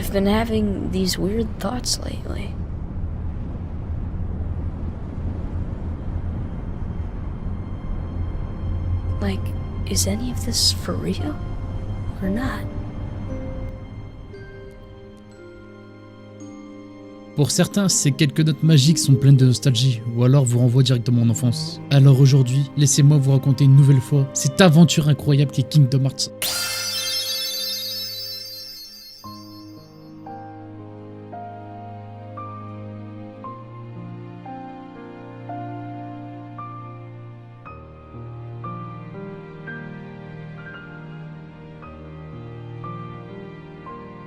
I've been having these weird thoughts lately. Like, is any of this for real? Or not? Pour certains, ces quelques notes magiques sont pleines de nostalgie, ou alors vous renvoient directement en enfance. Alors aujourd'hui, laissez-moi vous raconter une nouvelle fois cette aventure incroyable qui est Kingdom Hearts.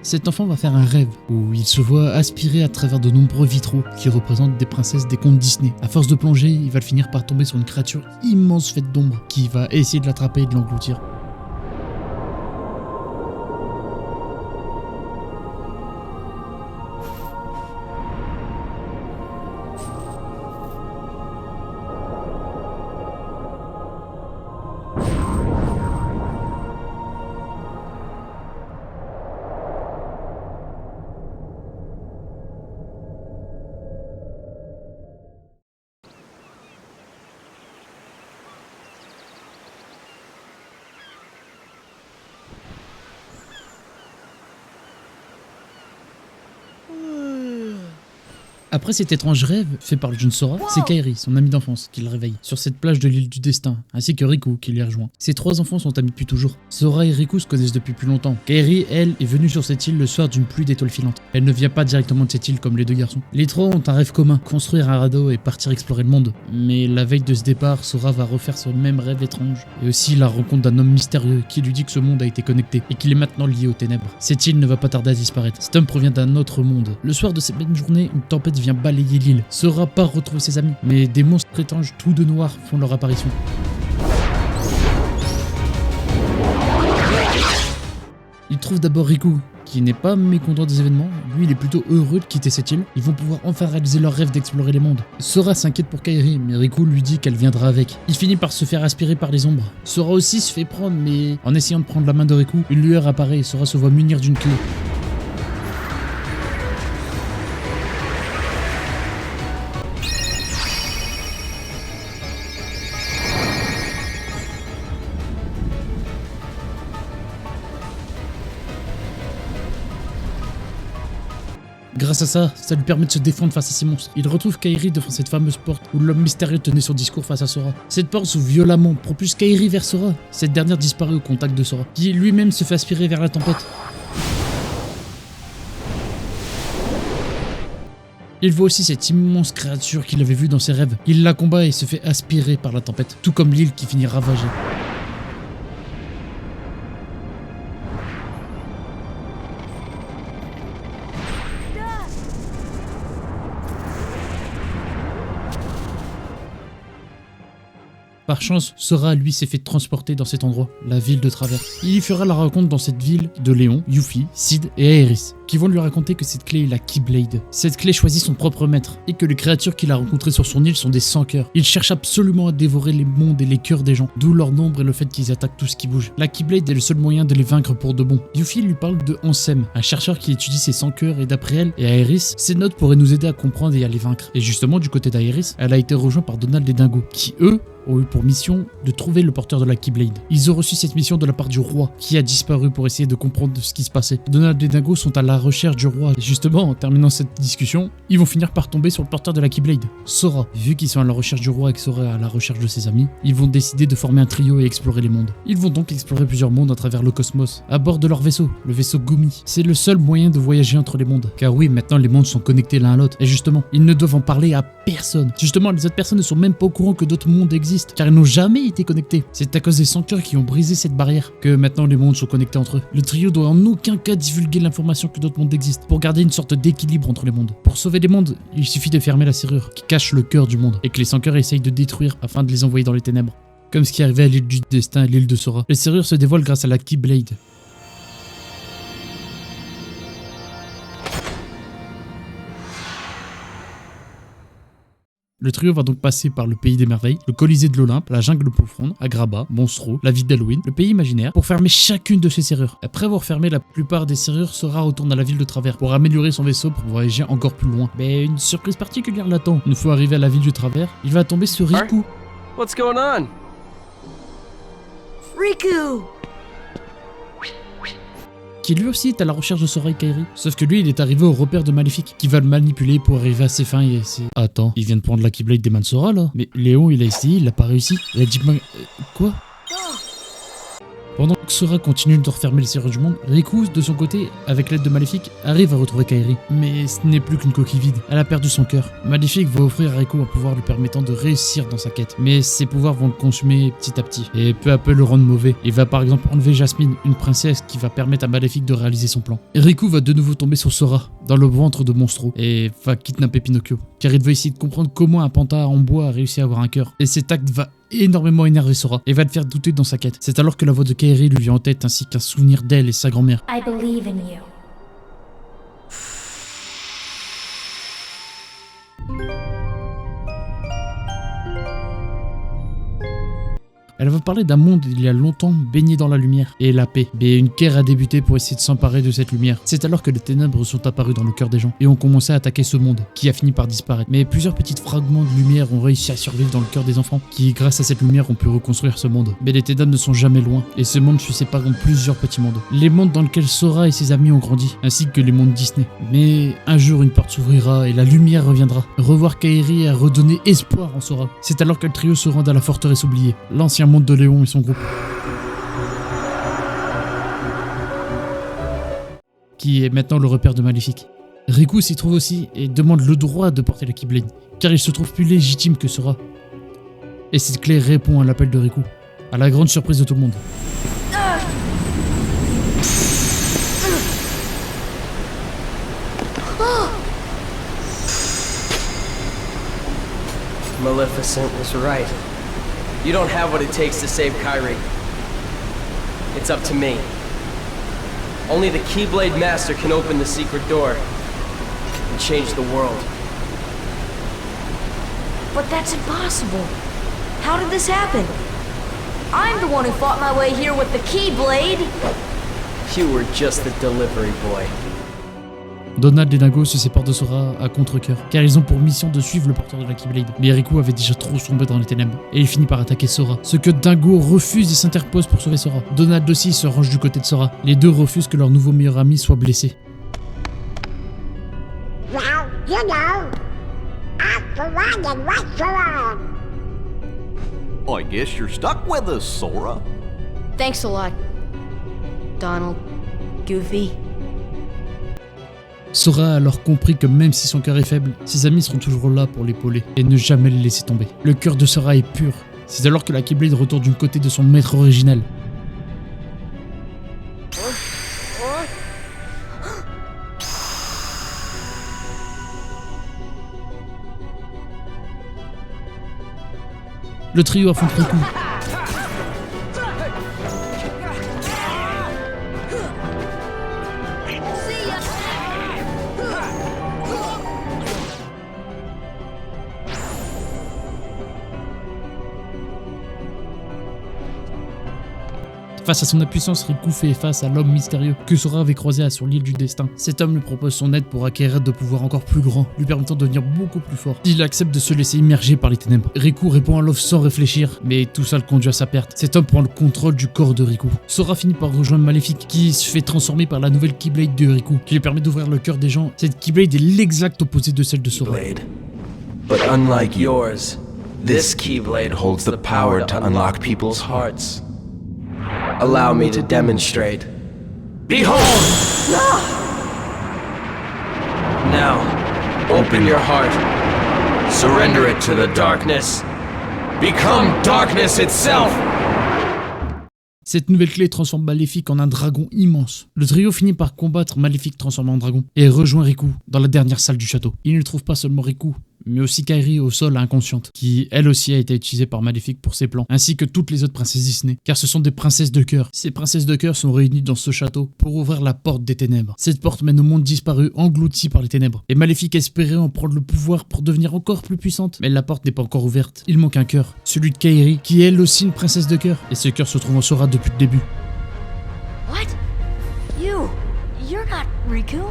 Cet enfant va faire un rêve où il se voit aspirer à travers de nombreux vitraux qui représentent des princesses des contes Disney. À force de plonger, il va finir par tomber sur une créature immense faite d'ombre qui va essayer de l'attraper et de l'engloutir. Après cet étrange rêve, fait par le jeune Sora, c'est Kairi, son ami d'enfance, qui le réveille, sur cette plage de l'île du destin, ainsi que Riku, qui les rejoint. Ces trois enfants sont amis depuis toujours. Sora et Riku se connaissent depuis plus longtemps. Kairi, elle, est venue sur cette île le soir d'une pluie d'étoiles filantes. Elle ne vient pas directement de cette île comme les deux garçons. Les trois ont un rêve commun, construire un radeau et partir explorer le monde. Mais la veille de ce départ, Sora va refaire ce même rêve étrange, et aussi la rencontre d'un homme mystérieux qui lui dit que ce monde a été connecté, et qu'il est maintenant lié aux ténèbres. Cette île ne va pas tarder à disparaître. Cet homme provient d'un autre monde. Le soir de cette même journée, une tempête vient balayer l'île. Sora part retrouver ses amis, mais des monstres étranges tout de noir font leur apparition. Il trouve d'abord Riku, qui n'est pas mécontent des événements. Lui, il est plutôt heureux de quitter cette île. Ils vont pouvoir enfin réaliser leur rêve d'explorer les mondes. Sora s'inquiète pour Kairi, mais Riku lui dit qu'elle viendra avec. Il finit par se faire aspirer par les ombres. Sora aussi se fait prendre, mais en essayant de prendre la main de Riku, une lueur apparaît et Sora se voit munir d'une clé. Grâce à ça lui permet de se défendre face à ces monstres. Il retrouve Kairi devant cette fameuse porte où l'homme mystérieux tenait son discours face à Sora. Cette porte s'ouvre violemment, propulse Kairi vers Sora. Cette dernière disparaît au contact de Sora, qui lui-même se fait aspirer vers la tempête. Il voit aussi cette immense créature qu'il avait vue dans ses rêves. Il la combat et se fait aspirer par la tempête, tout comme l'île qui finit ravagée. Par chance, Sora, lui, s'est fait transporter dans cet endroit, la ville de travers. Il y fera la rencontre dans cette ville de Léon, Yuffie, Sid et Aeris, qui vont lui raconter que cette clé est la Keyblade. Cette clé choisit son propre maître, et que les créatures qu'il a rencontrées sur son île sont des sans-cœurs. Ils cherchent absolument à dévorer les mondes et les cœurs des gens, d'où leur nombre et le fait qu'ils attaquent tout ce qui bouge. La Keyblade est le seul moyen de les vaincre pour de bon. Yuffie lui parle de Ansem, un chercheur qui étudie ces sans-cœurs, et d'après elle et Aeris, ces notes pourraient nous aider à comprendre et à les vaincre. Et justement, du côté d'Aeris, elle a été rejointe par Donald et Dingo, qui eux, ont eu pour mission de trouver le porteur de la Keyblade. Ils ont reçu cette mission de la part du roi, qui a disparu pour essayer de comprendre ce qui se passait. Donald et Dingo sont à la recherche du roi, et justement, en terminant cette discussion, ils vont finir par tomber sur le porteur de la Keyblade, Sora. Vu qu'ils sont à la recherche du roi et que Sora est à la recherche de ses amis, ils vont décider de former un trio et explorer les mondes. Ils vont donc explorer plusieurs mondes à travers le cosmos, à bord de leur vaisseau, le vaisseau Gumi. C'est le seul moyen de voyager entre les mondes, car oui, maintenant les mondes sont connectés l'un à l'autre, et justement, ils ne doivent en parler à personne. Justement, les autres personnes ne sont même pas au courant que d'autres mondes existent, car ils n'ont jamais été connectés. C'est à cause des sans-cœurs qui ont brisé cette barrière que maintenant les mondes sont connectés entre eux. Le trio doit en aucun cas divulguer l'information que d'autres mondes existent, pour garder une sorte d'équilibre entre les mondes. Pour sauver les mondes, il suffit de fermer la serrure qui cache le cœur du monde, et que les sans-cœurs essayent de détruire afin de les envoyer dans les ténèbres. Comme ce qui est arrivé à l'île du destin et l'île de Sora. Les serrures se dévoilent grâce à la Keyblade. Le trio va donc passer par le pays des merveilles, le Colisée de l'Olympe, la jungle profonde, Agrabah, Monstro, la ville d'Halloween, le pays imaginaire, pour fermer chacune de ces serrures. Après avoir fermé la plupart des serrures, Sora retourne à la ville de Travers pour améliorer son vaisseau pour voyager encore plus loin. Mais une surprise particulière l'attend. Une fois arrivé à la ville de Travers, il va tomber sur Riku. What's going on? Riku! Qui lui aussi est à la recherche de Sora et Kairi. Sauf que lui, il est arrivé au repère de Maléfique, qui va le manipuler pour arriver à ses fins et c'est... Attends, il vient de prendre la Keyblade des mains de Sora, là. Mais Léon, il a essayé, il a pas réussi. Il a dit... Quoi? Pendant que Sora continue de refermer les serrures du monde, Riku, de son côté, avec l'aide de Maléfique, arrive à retrouver Kairi. Mais ce n'est plus qu'une coquille vide. Elle a perdu son cœur. Maléfique va offrir à Riku un pouvoir lui permettant de réussir dans sa quête. Mais ses pouvoirs vont le consumer petit à petit. Et peu à peu le rendre mauvais. Il va par exemple enlever Jasmine, une princesse qui va permettre à Maléfique de réaliser son plan. Et Riku va de nouveau tomber sur Sora, dans le ventre de Monstro, et va kidnapper Pinocchio. Car il veut essayer de comprendre comment un panda en bois a réussi à avoir un cœur. Et cet acte va énormément énerver Sora et va le faire douter dans sa quête. C'est alors que la voix de Kairi lui vient en tête ainsi qu'un souvenir d'elle et sa grand-mère. I believe in you. Elle va parler d'un monde il y a longtemps baigné dans la lumière et la paix. Mais une guerre a débuté pour essayer de s'emparer de cette lumière. C'est alors que les ténèbres sont apparues dans le cœur des gens et ont commencé à attaquer ce monde, qui a fini par disparaître. Mais plusieurs petits fragments de lumière ont réussi à survivre dans le cœur des enfants, qui grâce à cette lumière ont pu reconstruire ce monde. Mais les ténèbres ne sont jamais loin, et ce monde fut séparé en plusieurs petits mondes. Les mondes dans lesquels Sora et ses amis ont grandi, ainsi que les mondes Disney. Mais un jour une porte s'ouvrira et la lumière reviendra. Revoir Kairi a redonné espoir en Sora. C'est alors que le trio se rend à la forteresse oubliée, l'ancien monde de Léon et son groupe, qui est maintenant le repère de Maléfique. Riku s'y trouve aussi et demande le droit de porter la Keyblade, car il se trouve plus légitime que Sora. Et cette clé répond à l'appel de Riku, à la grande surprise de tout le monde. Maleficent was right. You don't have what it takes to save Kairi. It's up to me. Only the Keyblade Master can open the secret door and change the world. But that's impossible. How did this happen? I'm the one who fought my way here with the Keyblade. You were just the delivery boy. Donald et Dingo se séparent de Sora à contre-cœur, car ils ont pour mission de suivre le porteur de la Keyblade. Mais Riku avait déjà trop sombré dans les ténèbres, et il finit par attaquer Sora. Ce que Dingo refuse et s'interpose pour sauver Sora. Donald aussi se range du côté de Sora. Les deux refusent que leur nouveau meilleur ami soit blessé. Well, you know, I'm the one that was Sora. I guess you're stuck with us, Sora. Thanks a lot, Donald. Goofy. Sora a alors compris que même si son cœur est faible, ses amis seront toujours là pour l'épauler et ne jamais le laisser tomber. Le cœur de Sora est pur. C'est alors que la Keyblade retourne du côté de son maître originel. Le trio affronte Riku. Face à son impuissance, Riku fait face à l'homme mystérieux que Sora avait croisé sur l'île du destin. Cet homme lui propose son aide pour acquérir de pouvoirs encore plus grands, lui permettant de devenir beaucoup plus fort. Il accepte de se laisser immerger par les ténèbres. Riku répond à l'offre sans réfléchir, mais tout ça le conduit à sa perte. Cet homme prend le contrôle du corps de Riku. Sora finit par rejoindre Maléfique, qui se fait transformer par la nouvelle Keyblade de Riku, qui lui permet d'ouvrir le cœur des gens. Cette Keyblade est l'exact opposé de celle de Sora. Blade. But unlike yours, this Keyblade holds the power to unlock people's hearts. Allow me to demonstrate. Behold! Now, open your heart. Surrender it to the darkness. Become darkness itself! Cette nouvelle clé transforme Maléfique en un dragon immense. Le trio finit par combattre Maléfique transformé en dragon et rejoint Riku dans la dernière salle du château. Il ne trouve pas seulement Riku, mais aussi Kairi au sol inconsciente, qui elle aussi a été utilisée par Maléfique pour ses plans, ainsi que toutes les autres princesses Disney, car ce sont des princesses de cœur. Ces princesses de cœur sont réunies dans ce château pour ouvrir la porte des ténèbres. Cette porte mène au monde disparu, englouti par les ténèbres, et Maléfique espérait en prendre le pouvoir pour devenir encore plus puissante, mais la porte n'est pas encore ouverte. Il manque un cœur, celui de Kairi, qui est elle aussi une princesse de cœur, et ce cœur se trouve en Sora depuis le début. What? You're not Riku?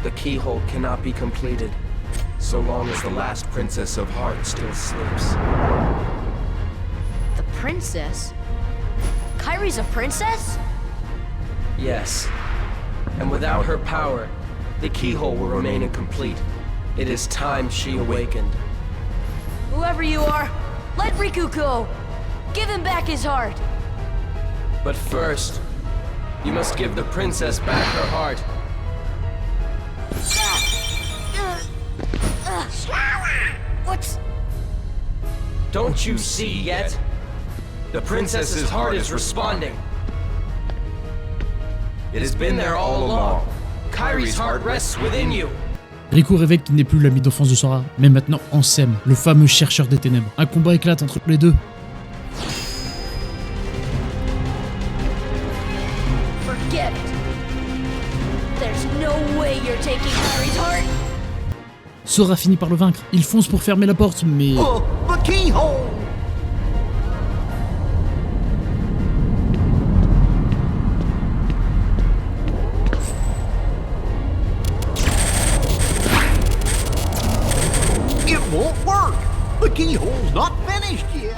The keyhole cannot be completed so long as the last Princess of Heart still sleeps. The princess? Kairi's a princess? Yes. And without her power, the keyhole will remain incomplete. It is time she awakened. Whoever you are, let Riku go! Give him back his heart! But first, you must give the princess back her heart. What's... Don't you see yet? The princess's heart is responding. It has been there all along. Kairi's heart rests within you. Riku révèle qu'il n'est plus l'ami d'enfance de Sora, mais maintenant Ansem, le fameux chercheur des ténèbres. Un combat éclate entre les deux. Forget it. There's no way you're taking Kairi's heart. Sora finit par le vaincre. Il fonce pour fermer la porte, mais... Oh, the keyhole! It won't work! The keyhole's not finished yet!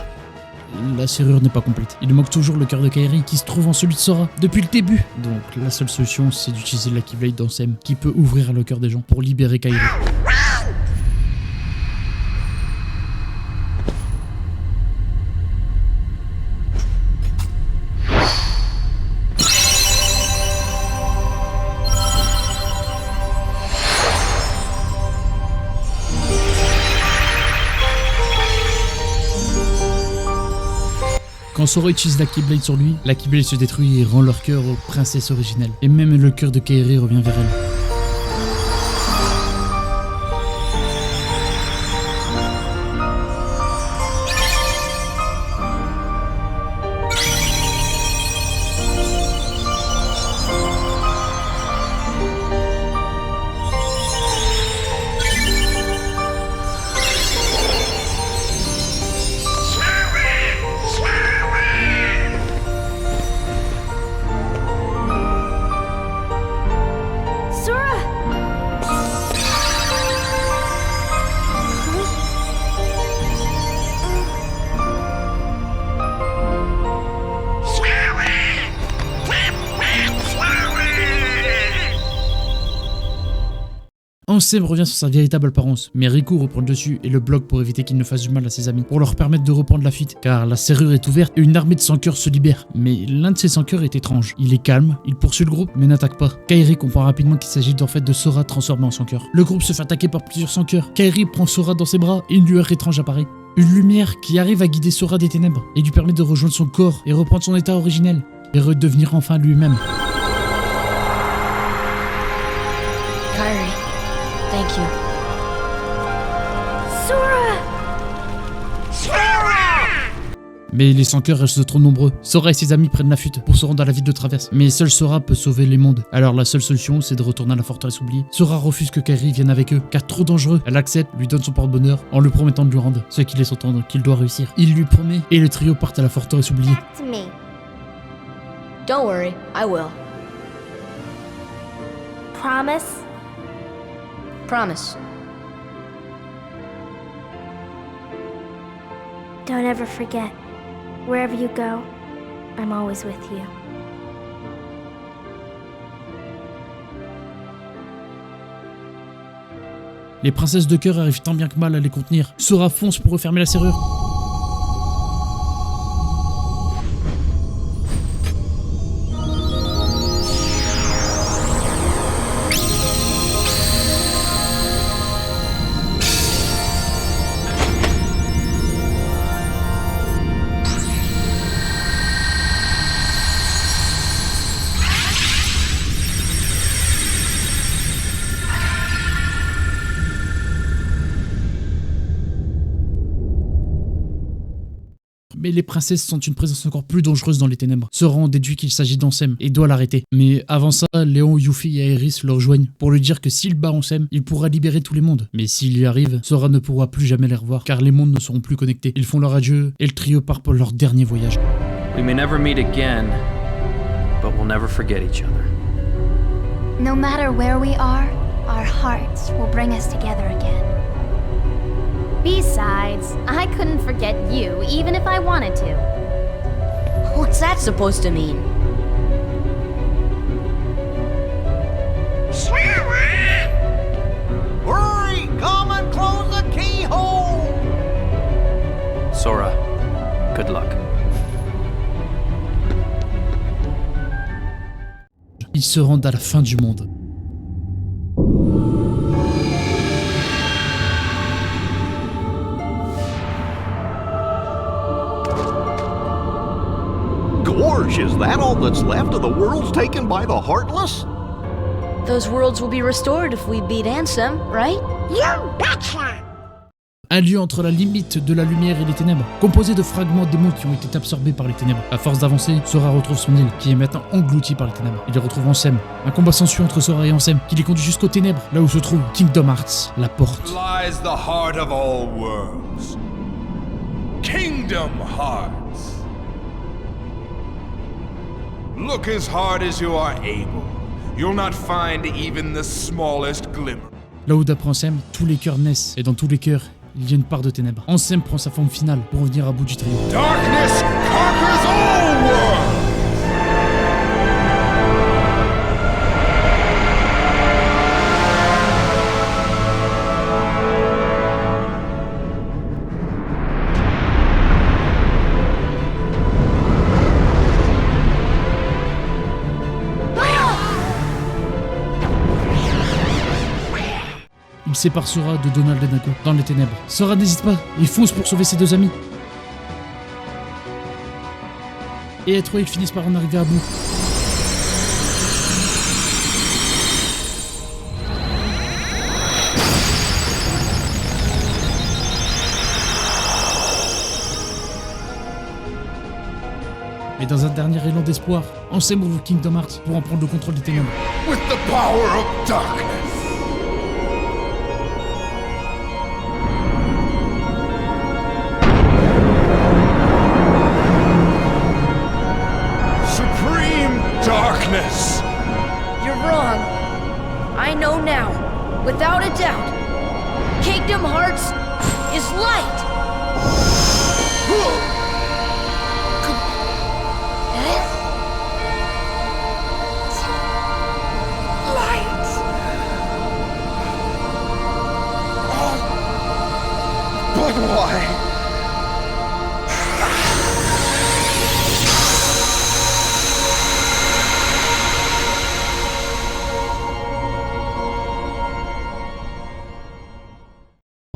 La serrure n'est pas complète. Il manque toujours le cœur de Kairi qui se trouve en celui de Sora depuis le début. Donc la seule solution c'est d'utiliser la Keyblade d'Ansem qui peut ouvrir le cœur des gens pour libérer Kairi. Quand Sora utilise la Keyblade sur lui, la Keyblade se détruit et rend leur cœur aux princesses originelles. Et même le cœur de Kairi revient vers elle. Ansem revient sur sa véritable apparence, mais Riku reprend le dessus et le bloque pour éviter qu'il ne fasse du mal à ses amis, pour leur permettre de reprendre la fuite, car la serrure est ouverte et une armée de sans-cœurs se libère. Mais l'un de ces sans-cœurs est étrange. Il est calme, il poursuit le groupe, mais n'attaque pas. Kairi comprend rapidement qu'il s'agit en fait de Sora transformé en sans-cœur. Le groupe se fait attaquer par plusieurs sans-cœurs. Kairi prend Sora dans ses bras et une lueur étrange apparaît. Une lumière qui arrive à guider Sora des ténèbres et lui permet de rejoindre son corps et reprendre son état originel et redevenir enfin lui-même. Kairi, thank you. Sora! Mais les sans-cœurs restent trop nombreux. Sora et ses amis prennent la fuite pour se rendre à la ville de Traverse. Mais seul Sora peut sauver les mondes. Alors la seule solution, c'est de retourner à la forteresse oubliée. Sora refuse que Kairi vienne avec eux, car trop dangereux. Elle accepte, lui donne son porte-bonheur en lui promettant de lui rendre, ce qui laisse entendre qu'il doit réussir. Il lui promet, et le trio part à la forteresse oubliée. That's me. Don't worry, I will. Promise? Promise. Don't ever forget. Wherever you go, I'm always with you. Les princesses de cœur arrivent tant bien que mal à les contenir. Sora fonce pour refermer la serrure. Mais les princesses sont une présence encore plus dangereuse dans les ténèbres. Sora en déduit qu'il s'agit d'Ansem et doit l'arrêter. Mais avant ça, Léon, Yuffie et Aerys le rejoignent pour lui dire que s'il bat Ansem, il pourra libérer tous les mondes. Mais s'il y arrive, Sora ne pourra plus jamais les revoir car les mondes ne seront plus connectés. Ils font leur adieu et le trio part pour leur dernier voyage. We may never meet again, but we'll never forget each other. No matter where we are, our hearts will bring us together again. Besides, I couldn't forget you even if I wanted to. What's that supposed to mean? Sora! Hurry! Come and close the keyhole! Sora, good luck. Ils se rendent à la fin du monde. Gorge, is that all that's left of the worlds taken by the Heartless? Those worlds will be restored if we beat Ansem, right? You betcha! Un lieu entre la limite de la lumière et les ténèbres, composé de fragments des mondes qui ont été absorbés par les ténèbres. À force d'avancer, Sora retrouve son île, qui est maintenant engloutie par les ténèbres. Il y retrouve Ansem. Un combat s'ensuit entre Sora et Ansem, qui les conduit jusqu'aux ténèbres, là où se trouve Kingdom Hearts, la porte. Lies the heart of all worlds. Kingdom Hearts. Look as hard as you are able. You'll not find even the smallest glimmer. Là où d'après Ansem, tous les cœurs naissent, et dans tous les cœurs, il y a une part de ténèbres. Ansem prend sa forme finale pour revenir à bout du trio. Darkness conquers all worlds! Il sépare Sora de Donald et Nago dans les ténèbres. Sora n'hésite pas, il fonce pour sauver ses deux amis. Et à trois, ils finissent par en arriver à bout. Mais dans un dernier élan d'espoir, Ansem ouvre Kingdom Hearts pour en prendre le contrôle des ténèbres. With the power of darkness. Supreme darkness. You're wrong. I know now, without a doubt. Kingdom Hearts is light. But why?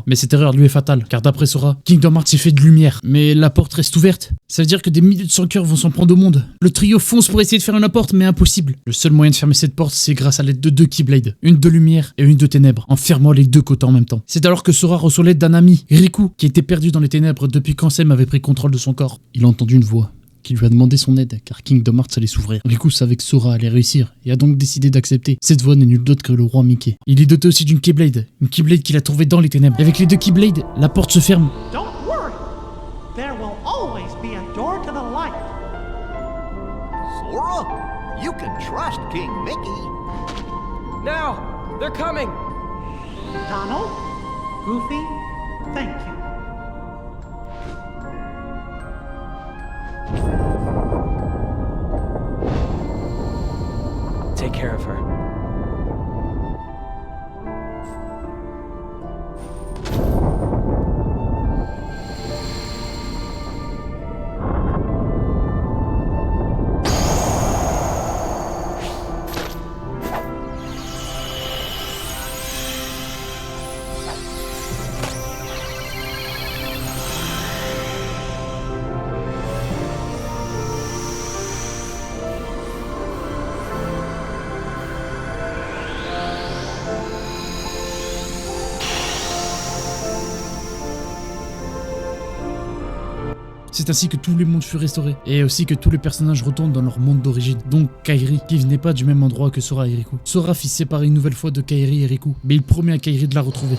Mais cette erreur lui est fatale, car d'après Sora, Kingdom Hearts est fait de lumière. Mais la porte reste ouverte. Ça veut dire que des milliers de sans-cœurs vont s'en prendre au monde. Le trio fonce pour essayer de fermer la porte, mais impossible. Le seul moyen de fermer cette porte, c'est grâce à l'aide de deux Keyblades. Une de lumière et une de ténèbres, en fermant les deux côtés en même temps. C'est alors que Sora reçoit l'aide d'un ami, Riku, qui était perdu dans les ténèbres depuis qu'Ansem avait pris contrôle de son corps. Il a entendu une voix qui lui a demandé son aide, car Kingdom Hearts allait s'ouvrir. Riku savait que Sora allait réussir, et a donc décidé d'accepter. Cette voix n'est nulle autre que le roi Mickey. Il est doté aussi d'une Keyblade, une Keyblade qu'il a trouvée dans les ténèbres. Et avec les deux Keyblades, la porte se ferme. Don't worry. There will always be a door to the light. Sora, you can trust King Mickey. Now! They're coming! Donald, Goofy, thank you. Take care of her. C'est ainsi que tous les mondes furent restaurés, et aussi que tous les personnages retournent dans leur monde d'origine, donc Kairi, qui venait pas du même endroit que Sora et Riku. Sora fit se séparer une nouvelle fois de Kairi et Riku, mais il promet à Kairi de la retrouver.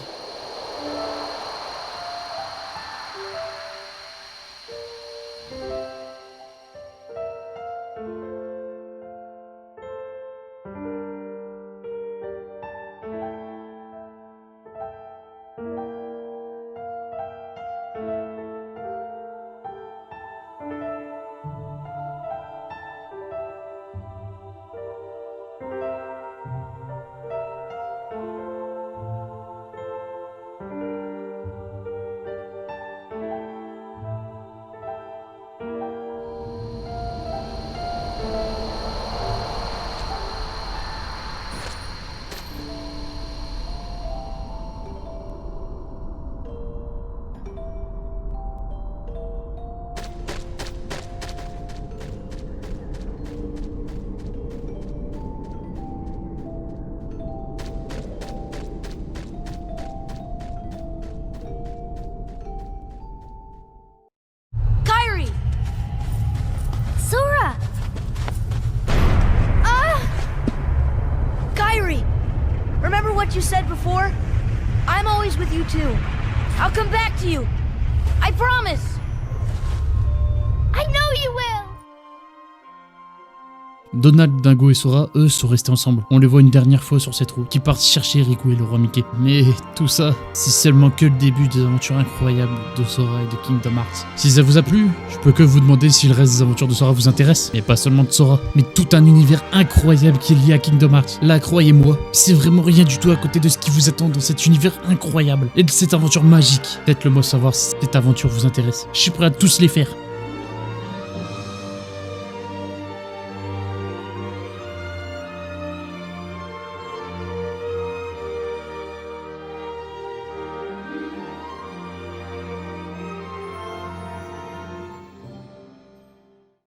Kairi! Sora! Kairi! Remember what you said before? I'm always with you too. I'll come back to you. I promise! I know you will! Donald, Dingo et Sora, eux, sont restés ensemble. On les voit une dernière fois sur cette route, qui partent chercher Riku et le roi Mickey. Mais tout ça, c'est seulement que le début des aventures incroyables de Sora et de Kingdom Hearts. Si ça vous a plu, je peux que vous demander si le reste des aventures de Sora vous intéresse. Et pas seulement de Sora, mais tout un univers incroyable qui est lié à Kingdom Hearts. Là, croyez-moi, c'est vraiment rien du tout à côté de ce qui vous attend dans cet univers incroyable et de cette aventure magique. Faites-le moi savoir si cette aventure vous intéresse. Je suis prêt à tous les faire.